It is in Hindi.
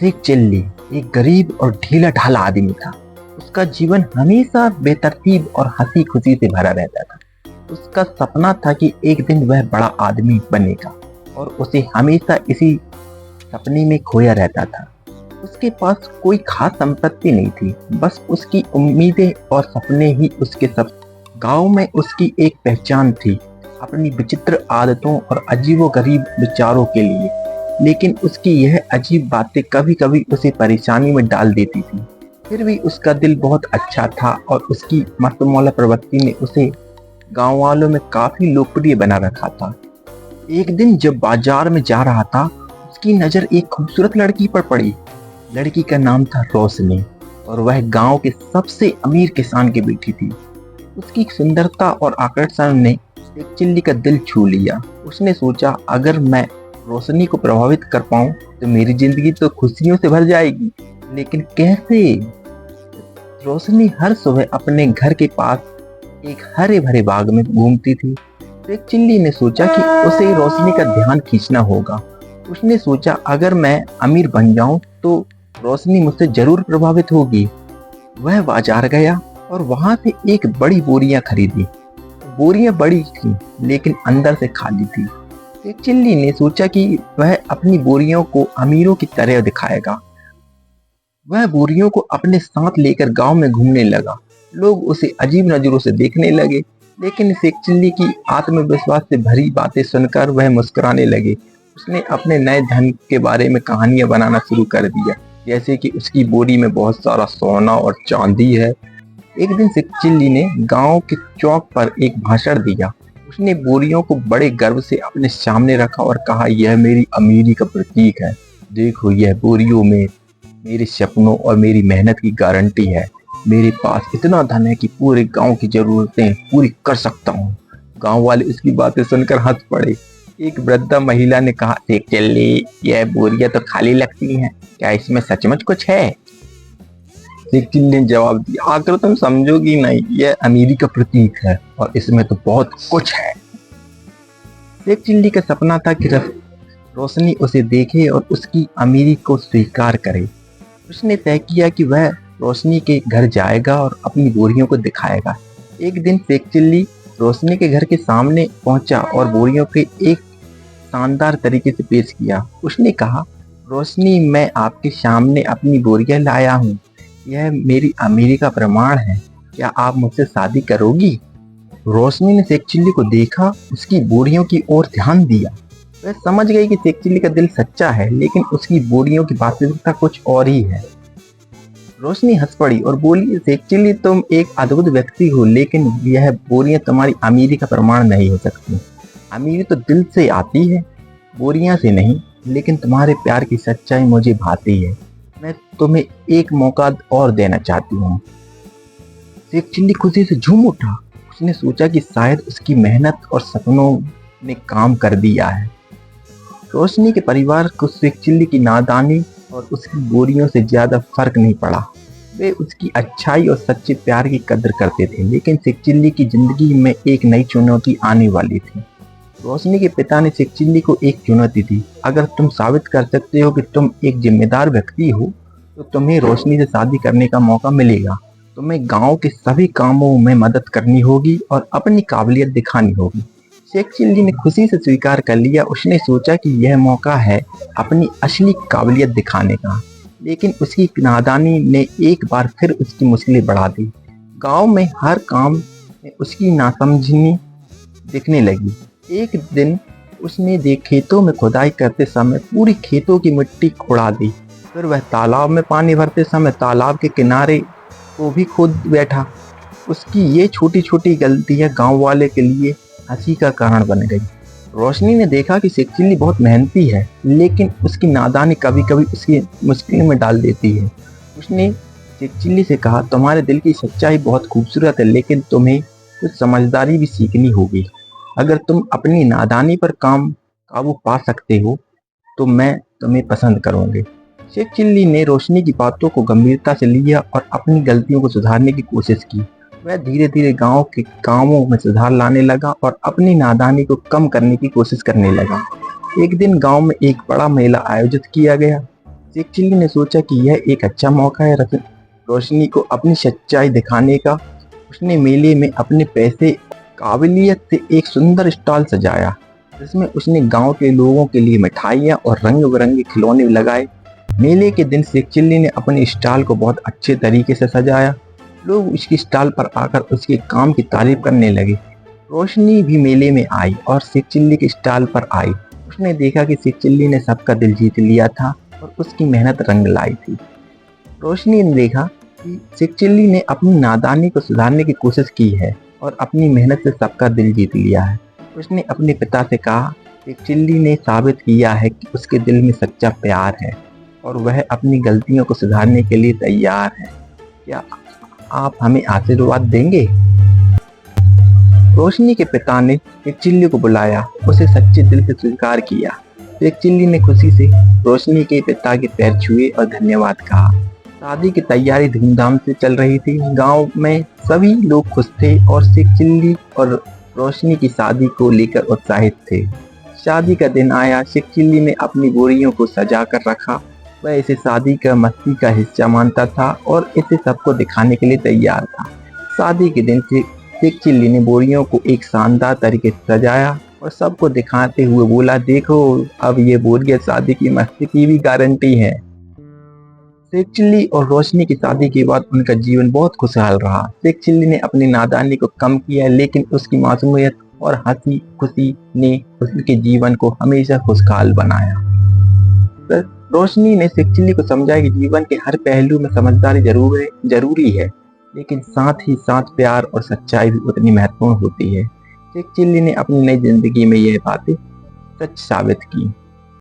शेख चिल्ली एक गरीब और ढीला ढाला आदमी था। उसका जीवन हमेशा बेतरतीब और हंसी खुशी से भरा रहता था। उसका सपना था कि एक दिन वह बड़ा आदमी बनेगा और उसे हमेशा इसी सपने में खोया रहता था। उसके पास कोई खास संपत्ति नहीं थी, बस उसकी उम्मीदें और सपने ही उसके सब। गांव में उसकी एक पहचान थी, अपनी विचित्र आदतों और अजीबोगरीब विचारों के लिए। लेकिन उसकी यह अजीब बातें कभी कभी उसे परेशानी में डाल देती थी। फिर भी उसका दिल बहुत अच्छा था और उसकी मस्तमौला प्रवृत्ति ने उसे गांव वालों में काफी लोकप्रिय बना रखा था। एक दिन जब बाजार में जा रहा था, उसकी नजर एक खूबसूरत लड़की पर पड़ी। लड़की का नाम था रोशनी और वह गांव के सबसे अमीर किसान की बेटी थी। उसकी सुंदरता और आकर्षण ने एक चिल्ली का दिल छू लिया। उसने सोचा, अगर मैं रोशनी को प्रभावित कर पाऊं तो मेरी जिंदगी तो खुशियों से भर जाएगी। लेकिन कैसे? रोशनी हर सुबह अपने घर के पास एक हरे भरे बाग में घूमती थी। तो एक चिल्ली ने सोचा कि उसे रोशनी का ध्यान खींचना होगा। उसने सोचा, अगर मैं अमीर बन जाऊं तो रोशनी मुझसे जरूर प्रभावित होगी। वह बाजार गया और वहां से एक बड़ी बोरियां खरीदी। बोरियां बड़ी थी लेकिन अंदर से खाली थी। एक चिल्ली ने सोचा कि वह अपनी बोरियों को अमीरों की तरह दिखाएगा। वह बोरियों को अपने साथ लेकर गांव में घूमने लगा। लोग उसे अजीब नजरों से देखने लगे, लेकिन शेख चिल्ली की आत्मविश्वास से भरी बातें सुनकर वह मुस्कुराने लगे। उसने अपने नए धन के बारे में कहानियां बनाना शुरू कर दिया, जैसे कि उसकी बोरी में बहुत सारा सोना और चांदी है। एक दिन शेख चिल्ली ने गांव के चौक पर एक भाषण दिया। उसने बोरियों को बड़े गर्व से अपने सामने रखा और कहा, यह मेरी अमीरी का प्रतीक है। देखो, यह बोरियों में मेरे सपनों और मेरी मेहनत की गारंटी है। मेरे पास इतना धन है कि पूरे गांव की जरूरतें पूरी कर सकता हूँ। गांव वाले इसकी बातें सुनकर हंस पड़े। एक वृद्धा महिला ने कहा, शेख चिल्ली, यह बोरियां तो खाली लगती हैं, क्या इसमें सचमुच कुछ है? शेख चिल्ली ने जवाब दिया, आकर तुम समझोगी नहीं, यह अमीरी का प्रतीक है और इसमें तो बहुत कुछ है। शेख चिल्ली का सपना था कि रोशनी उसे देखे और उसकी अमीरी को स्वीकार करे। उसने तय किया कि वह रोशनी के घर जाएगा और अपनी बोरियों को दिखाएगा। एक दिन शेख चिल्ली रोशनी के घर के सामने पहुंचा और बोरियों के एक शानदार तरीके से पेश किया। उसने कहा, रोशनी, मैं आपके सामने अपनी बोरियां लाया हूँ। यह मेरी अमीरी का प्रमाण है। क्या आप मुझसे शादी करोगी? रोशनी ने शेख चिल्ली को देखा, उसकी बोरियों की ओर ध्यान दिया। वह समझ गई कि शेख चिल्ली का दिल सच्चा है, लेकिन उसकी बोरियों की वास्तविकता कुछ और ही है। रोशनी हंस पड़ी और बोली, शेख चिल्ली, तुम एक अद्भुत व्यक्ति हो, लेकिन यह बोरियां तुम्हारी अमीरी का प्रमाण नहीं हो सकती। अमीरी तो दिल से आती है, बोरियां से नहीं। लेकिन तुम्हारे प्यार की सच्चाई मुझे भाती है। मैं तुम्हें एक मौका और देना चाहती हूँ। शेख चिल्ली खुशी से झूम उठा। उसने सोचा कि शायद उसकी मेहनत और सपनों ने काम कर दिया है। रोशनी के परिवार को शेख चिल्ली की नादानी और उसकी बोरियों से ज्यादा फर्क नहीं पड़ा। वे उसकी अच्छाई और सच्चे प्यार की कदर करते थे। लेकिन शेख चिल्ली की जिंदगी में एक नई चुनौती आने वाली थी। रोशनी के पिता ने शेख चिल्ली को एक चुनौती दी, अगर तुम साबित कर सकते हो कि तुम एक जिम्मेदार व्यक्ति हो तो तुम्हें रोशनी से शादी करने का मौका मिलेगा। तुम्हें गांव के सभी कामों में मदद करनी होगी और अपनी काबिलियत दिखानी होगी। शेख चिल्ली ने खुशी से स्वीकार कर लिया। उसने सोचा कि यह मौका है अपनी असली काबिलियत दिखाने का। लेकिन उसकी नादानी ने एक बार फिर उसकी मुश्किलें बढ़ा दी। गांव में हर काम में उसकी नासमझी दिखने लगी। एक दिन उसने खेतों में खुदाई करते समय पूरी खेतों की मिट्टी उड़ा दी। फिर वह तालाब में पानी भरते समय तालाब के किनारे को भी खोद बैठा। उसकी ये छोटी छोटी गलतियां गांव वाले के लिए हंसी का कारण बन गई। रोशनी ने देखा कि शेख चिल्ली बहुत मेहनती है, लेकिन उसकी नादानी कभी कभी उसकी मुश्किल में डाल देती है। उसने शेख चिल्ली से कहा, तुम्हारे दिल की सच्चाई बहुत खूबसूरत है, लेकिन तुम्हें कुछ समझदारी भी सीखनी होगी। अगर तुम अपनी नादानी पर काबू पा सकते हो तो मैं तुम्हें पसंद करूंगी। शेख चिल्ली ने रोशनी की बातों को गंभीरता से लिया और अपनी गलतियों को सुधारने की कोशिश की। वह धीरे धीरे गांव के कामों में सुधार लाने लगा और अपनी नादानी को कम करने की कोशिश करने लगा। एक दिन गांव में एक बड़ा मेला आयोजित किया गया। शेख चिल्ली ने सोचा कि यह एक अच्छा मौका है रोशनी को अपनी सच्चाई दिखाने का। उसने मेले में अपने पैसे काबिलियत से एक सुंदर स्टॉल सजाया, जिसमें उसने गांव के लोगों के लिए मिठाइयाँ और रंग बिरंगे खिलौने लगाए। मेले के दिन शेख चिल्ली ने अपने स्टॉल को बहुत अच्छे तरीके से सजाया। लोग उसकी स्टॉल पर आकर उसके काम की तारीफ करने लगे। रोशनी भी मेले में आई और शेख चिल्ली के स्टॉल पर आई। उसने देखा कि शेख चिल्ली ने सबका दिल जीत लिया था और उसकी मेहनत रंग लाई थी। रोशनी ने देखा कि शेख चिल्ली ने अपनी नादानी को सुधारने की कोशिश की है और अपनी मेहनत से सबका दिल जीत लिया है। उसने अपने पिता से कहा, शेख चिल्ली ने साबित किया है कि उसके दिल में सच्चा प्यार है और वह अपनी गलतियों को सुधारने के लिए तैयार है। क्या आप हमें आशीर्वाद देंगे? रोशनी के पिता ने शेख चिल्ली को बुलाया, उसे सच्चे दिल से स्वीकार किया। शेख चिल्ली ने खुशी से रोशनी के पिता के पैर छुए और धन्यवाद कहा। शादी की तैयारी धूमधाम से चल रही थी। गांव में सभी लोग खुश थे और शेख चिल्ली और रोशनी की शादी को लेकर उत्साहित थे। शादी का दिन आया। शेख चिल्ली ने अपनी बोरियों को सजा कर रखा। वह इसे शादी का मस्ती का हिस्सा मानता था और इसे सबको दिखाने के लिए तैयार था। शादी के दिन शेख चिल्ली ने बोरियों को एक शानदार तरीके से सजाया और सबको दिखाते हुए बोला, देखो अब ये बोरियां शादी की मस्ती की भी गारंटी है। शेख चिल्ली और रोशनी की शादी के बाद उनका जीवन बहुत खुशहाल रहा। शेख चिल्ली ने अपनी नादानी को कम किया, लेकिन उसकी मासूमियत और हंसी खुशी ने उसके जीवन को हमेशा खुशहाल बनाया। रोशनी ने शेख चिल्ली को समझाया कि जीवन के हर पहलू में समझदारी जरूरी है, लेकिन साथ ही साथ प्यार और सच्चाई भी उतनी महत्वपूर्ण होती है। शेख चिल्ली ने अपनी नई जिंदगी में यह बातें सच साबित की।